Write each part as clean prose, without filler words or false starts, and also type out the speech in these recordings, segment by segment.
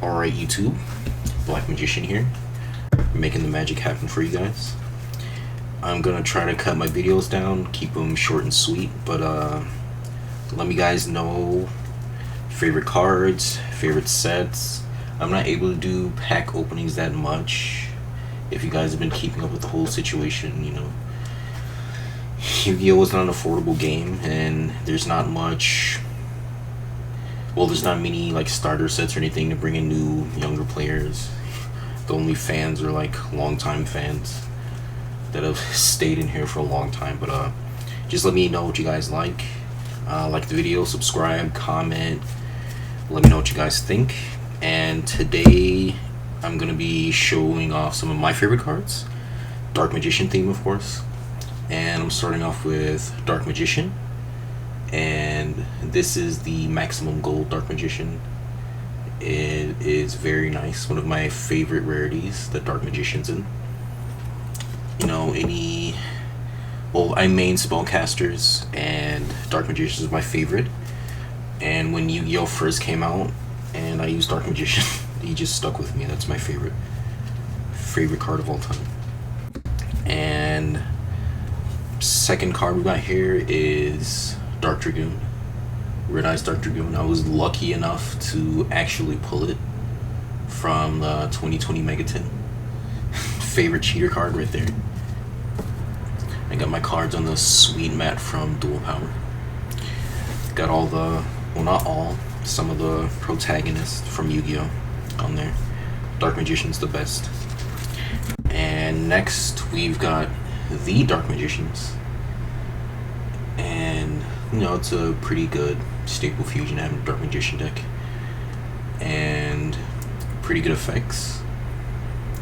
Alright YouTube, Black Magician here, making the magic happen for you guys. I'm gonna try to cut my videos down, keep them short and sweet, but let me guys know favorite cards, favorite sets. I'm not able to do pack openings that much. If you guys have been keeping up with the whole situation, you know, Yu-Gi-Oh! Is not an affordable game, and there's not much. Well, there's not many like starter sets or anything to bring in new, younger players. The only fans are like longtime fans that have stayed in here for a long time. But just let me know what you guys like. Like the video, subscribe, comment. Let me know what you guys think. And today I'm gonna be showing off some of my favorite cards. Dark Magician theme, of course. And I'm starting off with Dark Magician. And this is the maximum gold Dark Magician. It is very nice, one of my favorite rarities that Dark Magician's in. You know, I main spellcasters, and Dark Magician is my favorite. And when Yu-Gi-Oh! First came out and I used Dark Magician, he just stuck with me. That's my favorite card of all time. And second card we got here is Dark Dragoon, Red Eyes Dark Dragoon. I was lucky enough to actually pull it from the 2020 Megaton. Favorite cheater card right there. I got my cards on the sweet mat from Dual Power. Got all the, well, not all, some of the protagonists from Yu-Gi-Oh! On there. Dark Magician's the best. And next we've got the Dark Magicians. And you know, it's a pretty good staple fusion having a Dark Magician deck. And pretty good effects.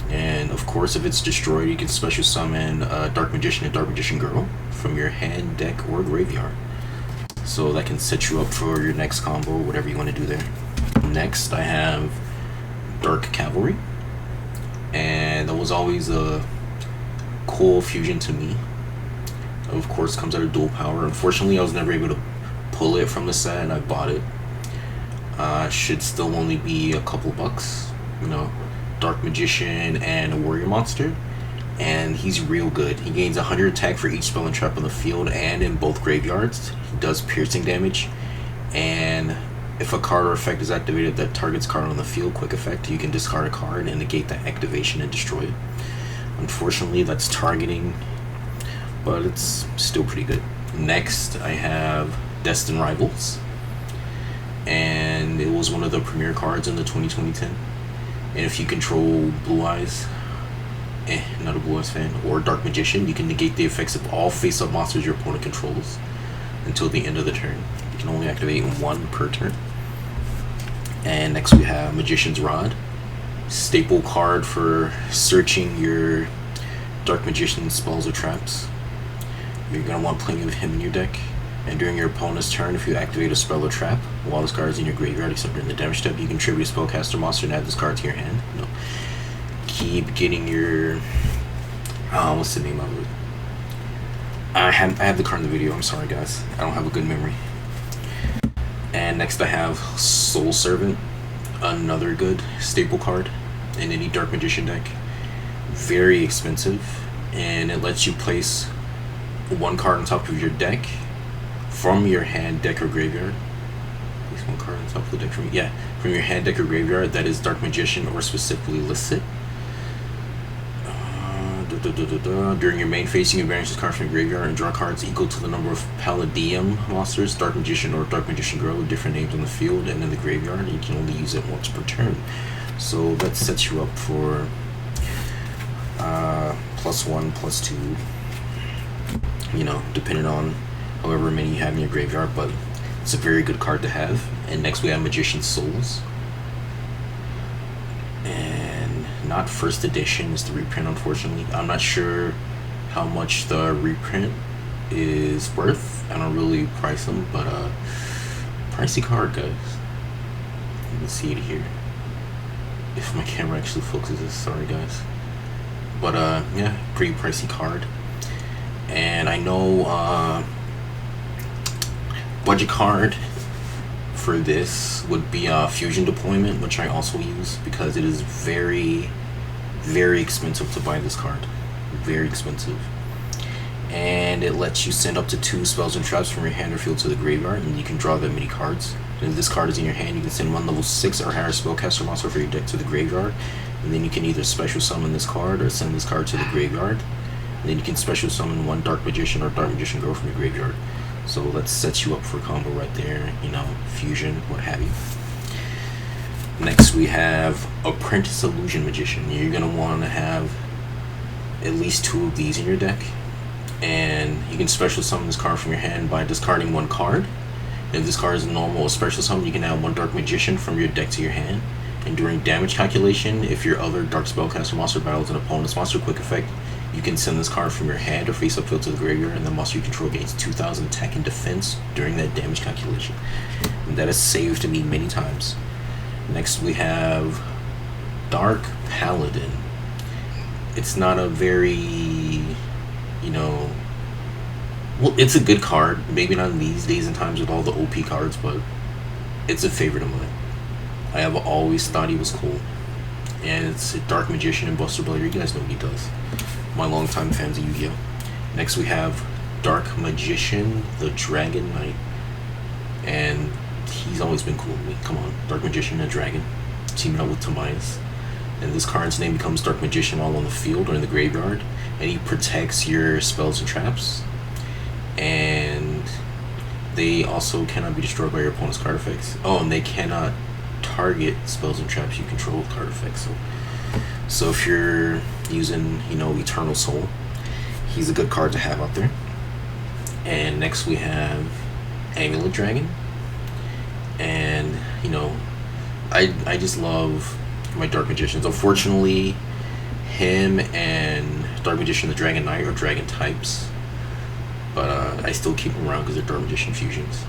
And of course, if it's destroyed, you can special summon a Dark Magician and Dark Magician Girl from your hand, deck, or graveyard. So that can set you up for your next combo, whatever you want to do there. Next, I have Dark Cavalry. And that was always a cool fusion to me. Of course, comes out of Dual Power. Unfortunately, I was never able to pull it from the set, and I bought it. Should still only be a couple bucks. You know, Dark Magician and a Warrior Monster, and he's real good. He gains 100 attack for each spell and trap on the field and in both graveyards. He does piercing damage, and if a card or effect is activated that targets card on the field, quick effect, you can discard a card and negate that activation and destroy it. Unfortunately, that's targeting, but it's still pretty good. Next, I have Destined Rivals, and it was one of the premier cards in the 2010. And if you control Blue Eyes, not a Blue Eyes fan, or Dark Magician, you can negate the effects of all face-up monsters your opponent controls until the end of the turn. You can only activate one per turn. And next we have Magician's Rod, staple card for searching your Dark Magician spells or traps. You're going to want plenty of him in your deck. And during your opponent's turn, if you activate a spell or trap while this card is in your graveyard, except during the damage step, you can tribute a spellcaster monster and add this card to your hand. You know, keep getting your... what's the name of it? I have the card in the video. I'm sorry, guys. I don't have a good memory. And next I have Soul Servant, another good staple card in any Dark Magician deck. Very expensive, and it lets you place one card on top of your deck from your hand, deck, or graveyard. Place one card on top of the deck from your hand, deck, or graveyard that is Dark Magician or specifically listed. During your main phase, you can banish this card from your graveyard and draw cards equal to the number of Palladium monsters, Dark Magician or Dark Magician Girl, with different names on the field and in the graveyard. You can only use it once per turn. So that sets you up for +1, +2, you know, depending on however many you have in your graveyard, but it's a very good card to have. And next we have Magician's Souls. And not first edition, it's the reprint, unfortunately. I'm not sure how much the reprint is worth. I don't really price them, but pricey card, guys. You can see it here. If my camera actually focuses, sorry guys. But yeah, pretty pricey card. And I know budget card for this would be Fusion Deployment, which I also use because it is very, very expensive to buy this card. Very expensive. And it lets you send up to 2 spells and traps from your hand or field to the graveyard, and you can draw that many cards. And if this card is in your hand, you can send 1 level 6 or higher spellcaster monster for your deck to the graveyard, and then you can either special summon this card or send this card to the graveyard. And then you can special summon 1 Dark Magician or Dark Magician Girl from your graveyard. So that sets you up for a combo right there, you know, fusion, what have you. Next we have Apprentice Illusion Magician. You're going to want to have at least 2 of these in your deck. And you can special summon this card from your hand by discarding 1 card. If this card is normal or special summon, you can add 1 Dark Magician from your deck to your hand. And during damage calculation, if your other Dark Spellcaster monster battles an opponent's monster quick effect, you can send this card from your hand or face up field to the graveyard, and the monster you control gains 2,000 attack and defense during that damage calculation. And that has saved me many times. Next we have Dark Paladin. It's not a very, you know, well, it's a good card. Maybe not in these days and times with all the OP cards, but it's a favorite of mine. I have always thought he was cool. And it's a Dark Magician and Buster Blader. You guys know what he does. My longtime fans of Yu-Gi-Oh! Next we have Dark Magician, the Dragon Knight. And he's always been cool to me. Come on, Dark Magician and Dragon. Teaming up with Tamias. And this card's name becomes Dark Magician while on the field or in the graveyard. And he protects your spells and traps. And they also cannot be destroyed by your opponent's card effects. Oh, and they cannot target spells and traps you control with card effects. So if you're using, you know, Eternal Soul, he's a good card to have out there. And next we have Amulet Dragon. And, you know, I just love my Dark Magicians. Unfortunately, him and Dark Magician the Dragon Knight are dragon types. But I still keep them around because they're Dark Magician fusions.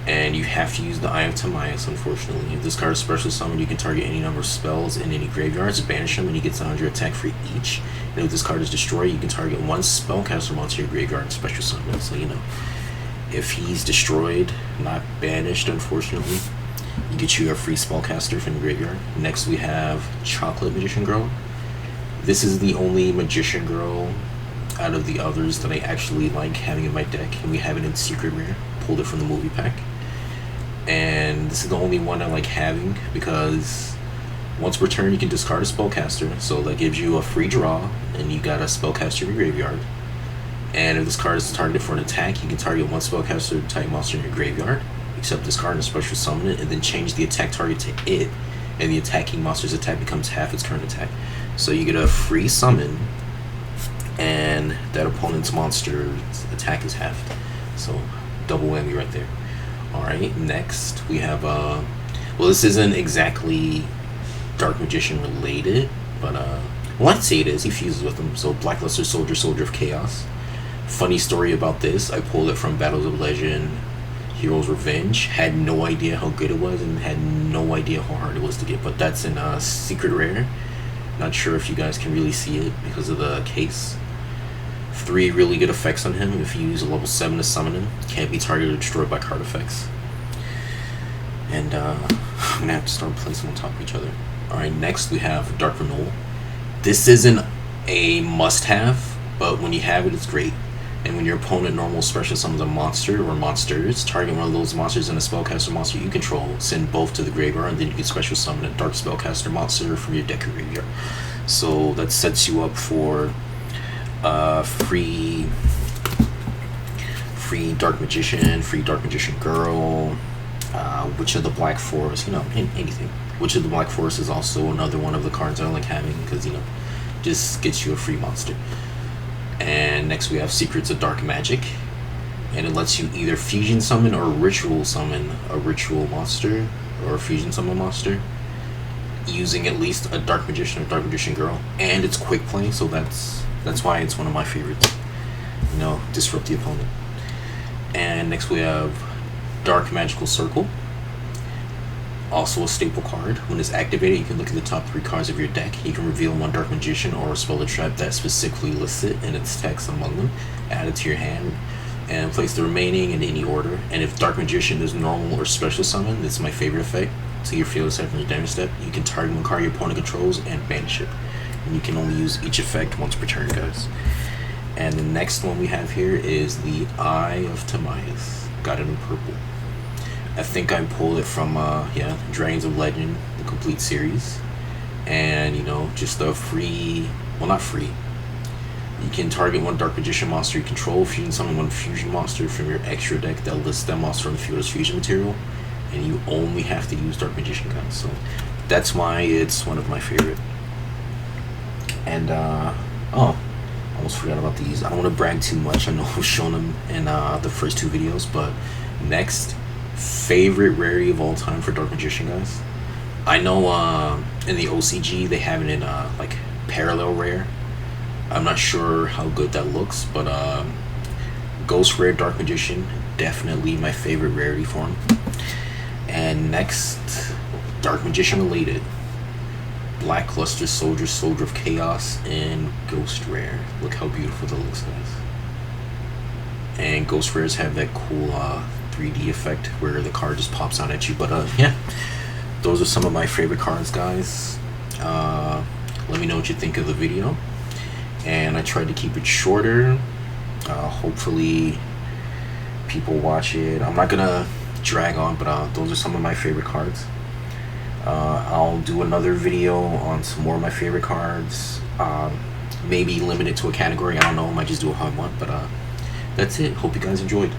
And you have to use the Eye of Tamias, unfortunately. If this card is special summoned, you can target any number of spells in any graveyards, banish them, and he gets 100 attack for each. And if this card is destroyed, you can target 1 spellcaster monster in your graveyard and special summon it. So, you know, if he's destroyed, not banished, unfortunately, you get you a free spellcaster from the graveyard. Next, we have Chocolate Magician Girl. This is the only Magician Girl out of the others that I actually like having in my deck, and we have it in Secret Rare. Pulled it from the movie pack. And this is the only one I like having because once per turn you can discard a spellcaster, so that gives you a free draw and you got a spellcaster in your graveyard. And if this card is targeted for an attack, you can target 1 spellcaster type monster in your graveyard, except this card and special summon it, and then change the attack target to it, and the attacking monster's attack becomes half its current attack. So you get a free summon and that opponent's monster's attack is halved. So double whammy right there. Alright, next we have well, this isn't exactly Dark Magician related, but well, I'd say it is. He fuses with them. So Blackluster Soldier, Soldier of Chaos. Funny story about this, I pulled it from Battles of Legend Heroes Revenge. Had no idea how good it was and had no idea how hard it was to get, but that's in Secret Rare. Not sure if you guys can really see it because of the case. 3 really good effects on him. If you use a level 7 to summon him, can't be targeted or destroyed by card effects. And I'm gonna have to start placing on top of each other. Alright, next we have Dark Renewal. This isn't a must-have, but when you have it, it's great. And when your opponent normal special summons a monster or monsters, target one of those monsters and a spellcaster monster you control, send both to the graveyard, and then you can special summon a dark spellcaster monster from your deck or graveyard. So that sets you up for free Dark Magician, free Dark Magician Girl, Witch of the Black Forest, you know, anything. Witch of the Black Forest is also another one of the cards I like having because, you know, just gets you a free monster. And next we have Secrets of Dark Magic, and it lets you either fusion summon or ritual summon a ritual monster or a fusion summon monster using at least a Dark Magician or Dark Magician Girl, and it's quick play, so that's why it's one of my favorites. You know, disrupt the opponent. And next we have Dark Magical Circle, also a staple card. When it's activated, you can look at the top 3 cards of your deck. You can reveal 1 Dark Magician or a spell or trap that specifically lists it and its text among them. Add it to your hand. and place the remaining in any order. And if Dark Magician is normal or special summon, this is my favorite effect. So your field aside from your damage step, you can target one card your opponent controls and banish it. And you can only use each effect once per turn, guys. And the next one we have here is the Eye of Timaeus. Got it in purple. I think I pulled it from Dragons of Legend, the complete series. And just a free, well, not free. You can target one Dark Magician monster you control, fusion summon one fusion monster from your extra deck that lists that monster on the field as fusion material, and you only have to use Dark Magician guys. So that's why it's one of my favorite. And almost forgot about these. I don't want to brag too much. I know I've shown them in the first 2 videos, but next, favorite rarity of all time for Dark Magician guys. I know in the OCG they have it in like parallel rare. I'm not sure how good that looks, but Ghost Rare Dark Magician, definitely my favorite rarity for him. And next, Dark Magician related, Blackluster Soldier, Soldier of Chaos, and Ghost Rare. Look how beautiful that looks, guys. And Ghost Rares have that cool 3D effect where the card just pops out at you. But yeah, those are some of my favorite cards, guys. Let me know what you think of the video. And I tried to keep it shorter. Hopefully people watch it. I'm not gonna drag on, but those are some of my favorite cards. I'll do another video on some more of my favorite cards. Maybe limit it to a category. I don't know. I might just do a hot one. But that's it. Hope you guys enjoyed.